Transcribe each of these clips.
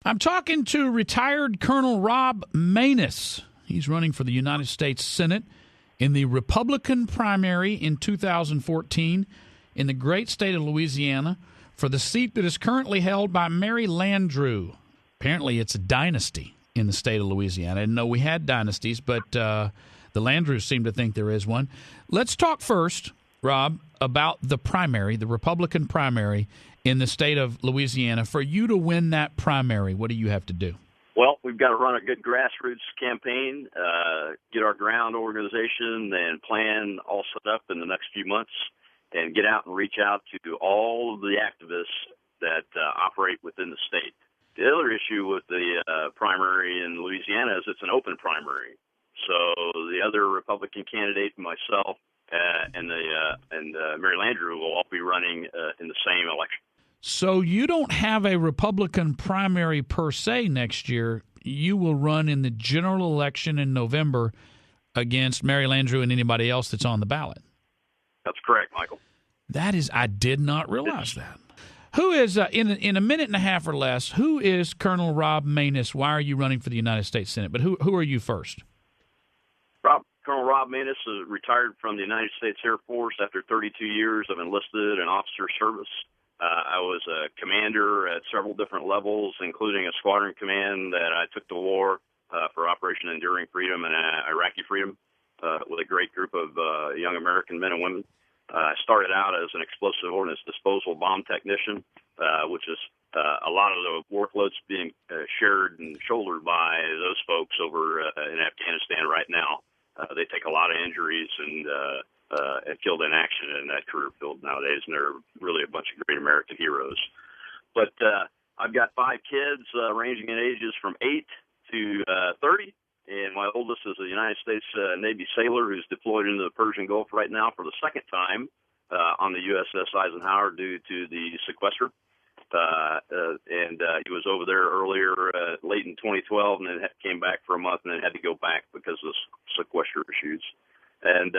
I'm talking to retired Colonel Rob Maness. He's running for the United States Senate in the Republican primary in 2014 in the great state of Louisiana for the seat that is currently held by Mary Landrieu. Apparently, it's a dynasty in the state of Louisiana. I didn't know we had dynasties, but the Landrieux seem to think there is one. Let's talk first, Rob, about the primary, the Republican primary in the state of Louisiana. For you to win that primary, what do you have to do? Well, we've got to run a good grassroots campaign, get our ground organization and plan all set up in the next few months, and get out and reach out to all of the activists that operate within the state. The other issue with the primary in Louisiana is it's an open primary. So the other Republican candidate, myself, and Mary Landrieu will all be running in the same election. So you don't have a Republican primary per se next year. You will run in the general election in November against Mary Landrieu and anybody else that's on the ballot. That's correct, Michael. That is, I did not realize that. Who is, in a minute and a half or less, who is Colonel Rob Maness? Why are you running for the United States Senate? But who are you first? Colonel Rob Maness is retired from the United States Air Force after 32 years of enlisted and officer service. I was a commander at several different levels, including a squadron command that I took to war for Operation Enduring Freedom and Iraqi Freedom with a great group of young American men and women. I started out as an explosive ordnance disposal bomb technician, which is a lot of the workloads being shared and shouldered by those folks over in Afghanistan right now. They take a lot of injuries and killed in action in that career field nowadays, and they're really a bunch of great American heroes. But I've got 5 kids ranging in ages from 8 to 30, and my oldest is a United States Navy sailor who's deployed into the Persian Gulf right now for the second time on the USS Eisenhower due to the sequester. And he was over there earlier, late in 2012, and then came back for a month and then had to go back because of sequester issues. And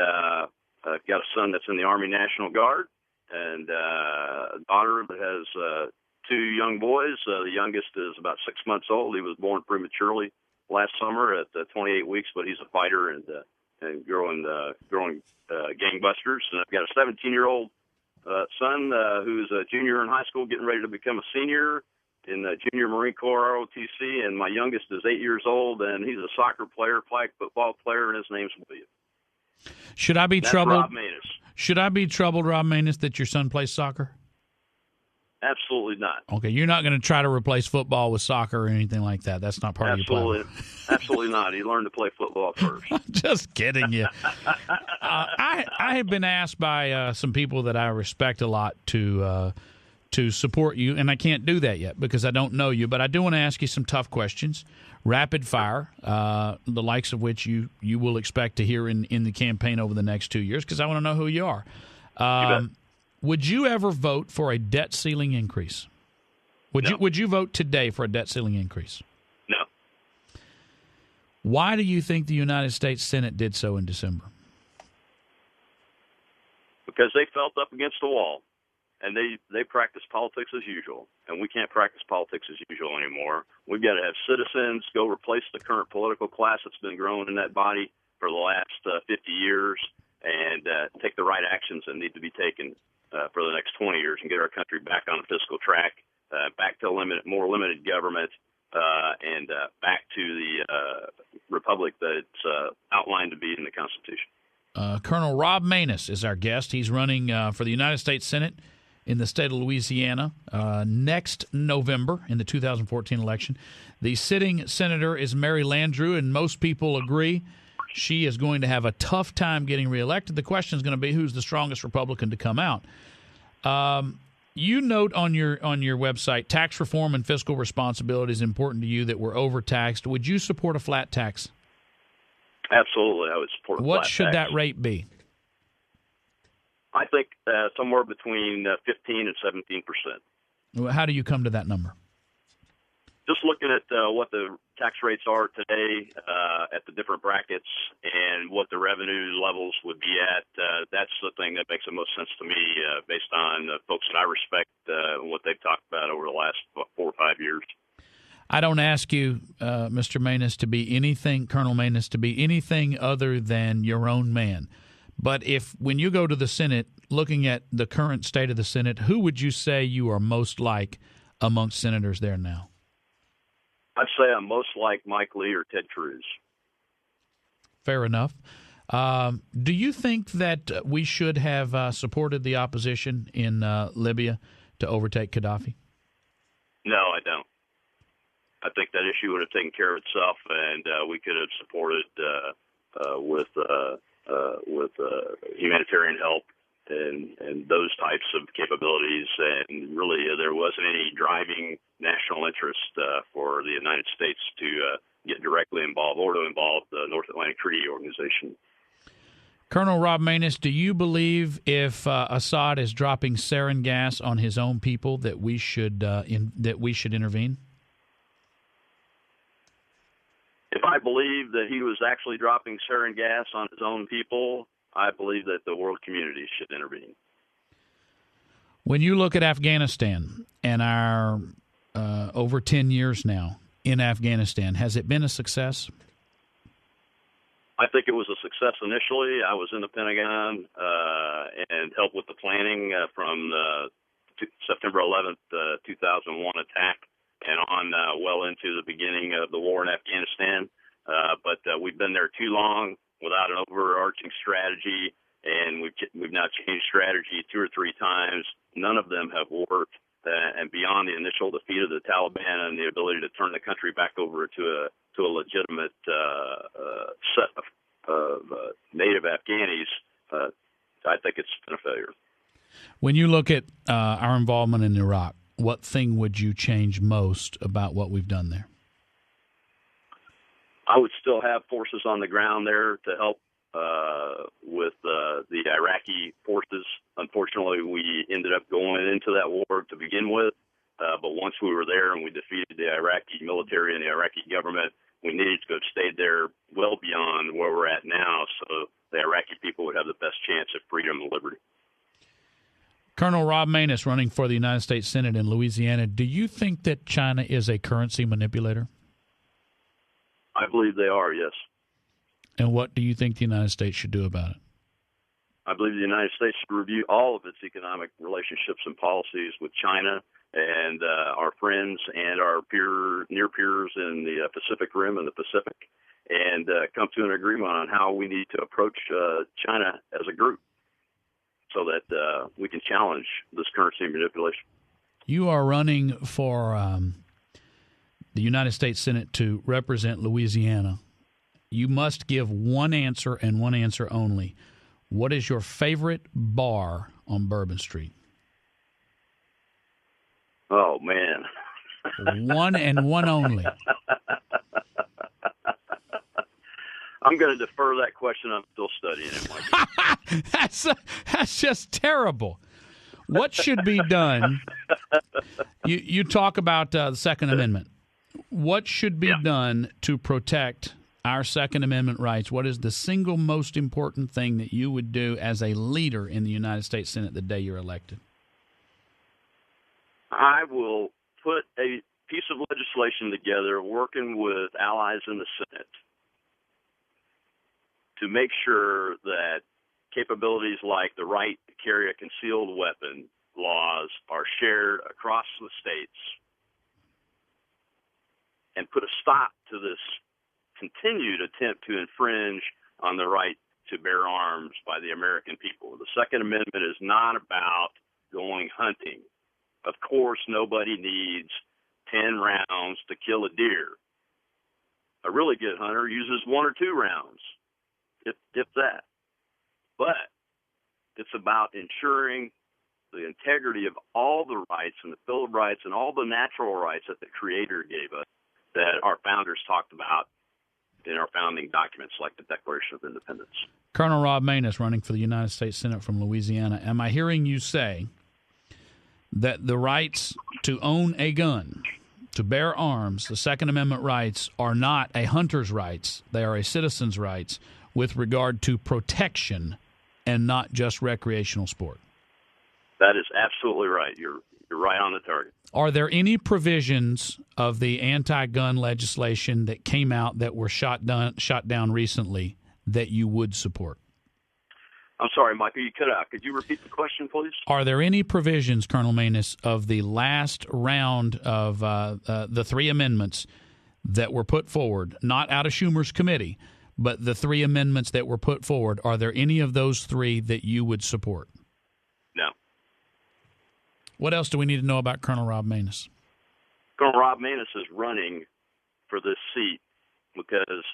I've got a son that's in the Army National Guard, and a daughter that has 2 young boys. The youngest is about 6 months old. He was born prematurely last summer at 28 weeks, but he's a fighter and growing gangbusters. And I've got a 17-year-old son who's a junior in high school, getting ready to become a senior in the Junior Marine Corps ROTC. And my youngest is 8 years old, and he's a soccer player, flag football player, and his name's William. Should I be troubled? Rob Maness. Should I be troubled, Rob Maness, that your son plays soccer? Absolutely not. Okay, you're not going to try to replace football with soccer or anything like that. That's not part of your plan. Absolutely not. He learned to play football first. Just kidding you. I have been asked by some people that I respect a lot to support you, and I can't do that yet because I don't know you. But I do want to ask you some tough questions, rapid fire, the likes of which you will expect to hear in the campaign over the next 2 years because I want to know who you are. Would you ever vote for a debt ceiling increase? No. Would you vote today for a debt ceiling increase? No. Why do you think the United States Senate did so in December? Because they felt up against the wall, and they practice politics as usual, and we can't practice politics as usual anymore. We've got to have citizens go replace the current political class that's been growing in that body for the last 50 years and take the right actions that need to be taken for the next 20 years and get our country back on a fiscal track, back to more limited government, and back to the republic that's outlined to be in the Constitution. Colonel Rob Maness is our guest. He's running for the United States Senate in the state of Louisiana next November in the 2014 election. The sitting senator is Mary Landrieu, and most people agree she is going to have a tough time getting reelected. The question is going to be who's the strongest Republican to come out. You note on your website tax reform and fiscal responsibility is important to you, that we're overtaxed. Would you support a flat tax? Absolutely, I would support a flat tax. What should that rate be? I think somewhere between 15 and 17%. How do you come to that number? Just looking at what the tax rates are today at the different brackets and what the revenue levels would be at, that's the thing that makes the most sense to me based on folks that I respect and what they've talked about over the last 4 or 5 years. I don't ask you, Mr. Maness, to be anything, Colonel Maness, to be anything other than your own man. But when you go to the Senate, looking at the current state of the Senate, who would you say you are most like amongst senators there now? I'd say I'm most like Mike Lee or Ted Cruz. Fair enough. Do you think that we should have supported the opposition in Libya to overtake Gaddafi? No, I don't. I think that issue would have taken care of itself, and we could have supported with humanitarian help and those types of capabilities. And really, there wasn't any driving national interest for the United States to get directly involved or to involve the North Atlantic Treaty Organization. Colonel Rob Maness, do you believe if Assad is dropping sarin gas on his own people that we should intervene? If I believe that he was actually dropping sarin gas on his own people, I believe that the world community should intervene. When you look at Afghanistan and our over 10 years now in Afghanistan, has it been a success? I think it was a success initially. I was in the Pentagon and helped with the planning from the September 11th, 2001 attack and on well into the beginning of the war in Afghanistan. But we've been there too long without an overarching strategy, and we've now changed strategy 2 or 3 times. None of them have worked. And beyond the initial defeat of the Taliban and the ability to turn the country back over to a legitimate set of native Afghanis, I think it's been a failure. When you look at our involvement in Iraq, what thing would you change most about what we've done there? I would still have forces on the ground there to help with the Iraqi forces. Unfortunately, we ended up going into that war to begin with, but once we were there and we defeated the Iraqi military and the Iraqi government, we needed to have stayed there well beyond where we're at now so the Iraqi people would have the best chance at freedom and liberty. Colonel Rob Maness, running for the United States Senate in Louisiana, do you think that China is a currency manipulator? I believe they are, yes. And what do you think the United States should do about it? I believe the United States should review all of its economic relationships and policies with China and our friends and our near peers in the Pacific Rim and the Pacific, and come to an agreement on how we need to approach China as a group so that we can challenge this currency manipulation. You are running for the United States Senate to represent Louisiana. You must give one answer and one answer only. What is your favorite bar on Bourbon Street? Oh, man. One and one only. I'm going to defer that question. I'm still studying it, Mike. That's just terrible. What should be done? You talk about the Second Amendment. What should be done to protect our Second Amendment rights? What is the single most important thing that you would do as a leader in the United States Senate the day you're elected? I will put a piece of legislation together working with allies in the Senate to make sure that capabilities like the right to carry a concealed weapon laws are shared across the states and put a stop to this continued attempt to infringe on the right to bear arms by the American people. The Second Amendment is not about going hunting. Of course, nobody needs 10 rounds to kill a deer. A really good hunter uses 1 or 2 rounds, if that. But it's about ensuring the integrity of all the rights and the Bill of Rights and all the natural rights that the Creator gave us that our founders talked about in our founding documents like the Declaration of Independence. Colonel Rob Maness, running for the United States Senate from Louisiana, am I hearing you say that the rights to own a gun, to bear arms, the Second Amendment rights, are not a hunter's rights, they are a citizen's rights with regard to protection and not just recreational sport? That is absolutely right. You're You're right on the target. Are there any provisions of the anti-gun legislation that came out that were shot down recently that you would support? I'm sorry, Michael, you cut out. Could you repeat the question, please? Are there any provisions, Colonel Maness, of the last round of the three amendments that were put forward, not out of Schumer's committee, but the three amendments that were put forward, are there any of those three that you would support? No. What else do we need to know about Colonel Rob Maness? Colonel Rob Maness is running for this seat because,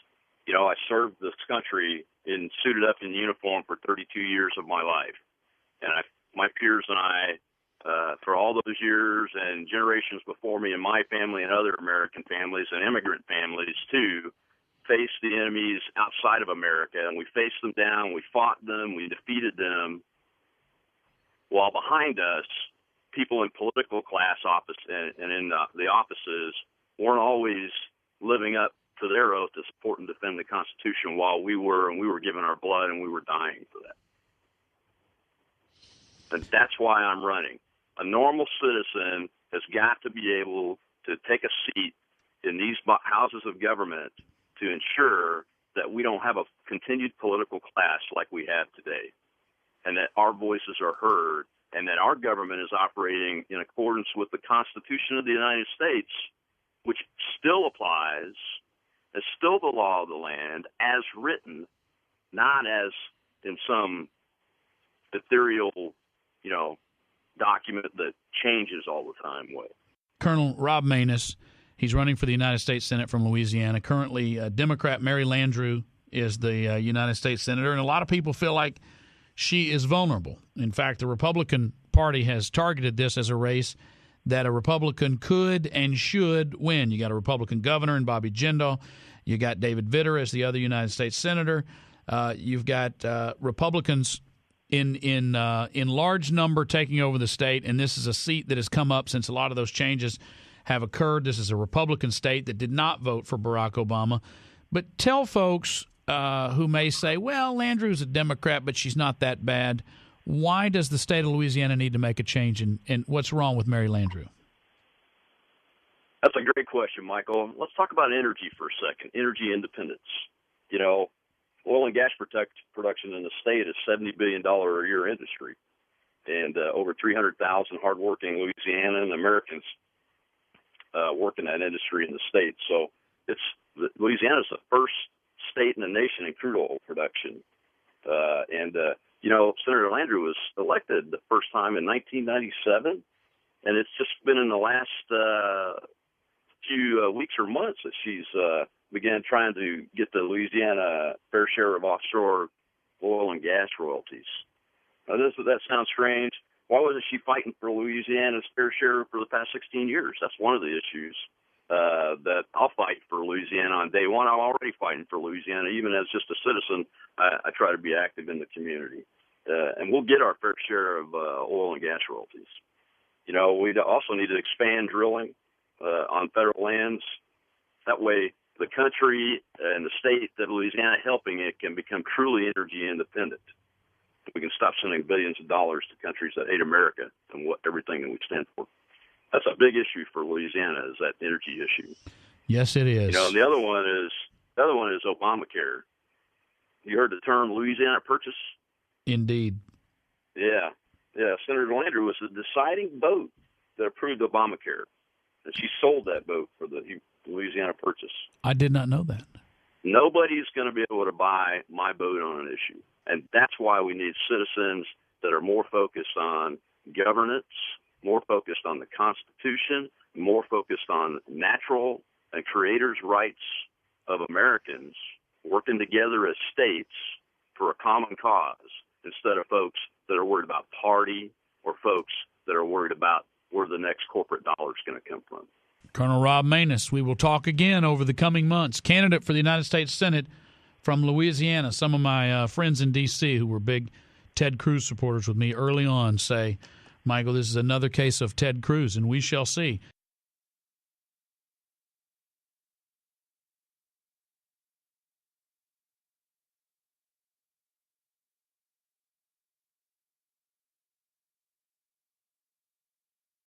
I served this country suited up in uniform for 32 years of my life. And my peers and I, for all those years and generations before me and my family and other American families and immigrant families too, faced the enemies outside of America, and we faced them down, we fought them, we defeated them, while behind us, people in political class office and in the offices weren't always living up to their oath to support and defend the Constitution while we were giving our blood and we were dying for that. And that's why I'm running. A normal citizen has got to be able to take a seat in these houses of government to ensure that we don't have a continued political class like we have today, and that our voices are heard, and that our government is operating in accordance with the Constitution of the United States, which still applies, is still the law of the land as written, not as in some ethereal, document that changes all the time way. Colonel Rob Maness, he's running for the United States Senate from Louisiana. Currently, Democrat Mary Landrieu is the United States Senator, and a lot of people feel like she is vulnerable. In fact, the Republican Party has targeted this as a race that a Republican could and should win. You got a Republican governor in Bobby Jindal. You got David Vitter as the other United States Senator. You've got Republicans in large number taking over the state, and this is a seat that has come up since a lot of those changes have occurred. This is a Republican state that did not vote for Barack Obama. But tell folks who may say, well, Landrieu's a Democrat, but she's not that bad. Why does the state of Louisiana need to make a change, and what's wrong with Mary Landrieu? That's a great question, Michael. Let's talk about energy for a second, energy independence. Oil and gas production in the state is $70 billion a year industry, and over 300,000 hardworking Louisiana and Americans work in that industry in the state. So Louisiana is the first state in the nation in crude oil production. Senator Landrieu was elected the first time in 1997, and it's just been in the last few weeks or months that she's began trying to get the Louisiana fair share of offshore oil and gas royalties. Now, that sounds strange. Why wasn't she fighting for Louisiana's fair share for the past 16 years? That's one of the issues that I'll fight for Louisiana on day one. I'm already fighting for Louisiana. Even as just a citizen, I try to be active in the community. And we'll get our fair share of oil and gas royalties. We also need to expand drilling on federal lands. That way, the country and the state that Louisiana helping it can become truly energy independent. We can stop sending billions of dollars to countries that hate America and everything that we stand for. That's a big issue for Louisiana, is that energy issue. Yes, it is. The other one is Obamacare. You heard the term Louisiana Purchase? Indeed. Yeah. Senator Landrieu was the deciding vote that approved Obamacare, and she sold that vote for the Louisiana Purchase. I did not know that. Nobody's going to be able to buy my vote on an issue, and that's why we need citizens that are more focused on governance, more focused on the Constitution, more focused on natural and creators' rights of Americans working together as states for a common cause, instead of folks that are worried about party or folks that are worried about where the next corporate dollar is going to come from. Colonel Rob Maness, we will talk again over the coming months. Candidate for the United States Senate from Louisiana. Some of my friends in D.C. who were big Ted Cruz supporters with me early on say, Michael, this is another case of Ted Cruz, and we shall see.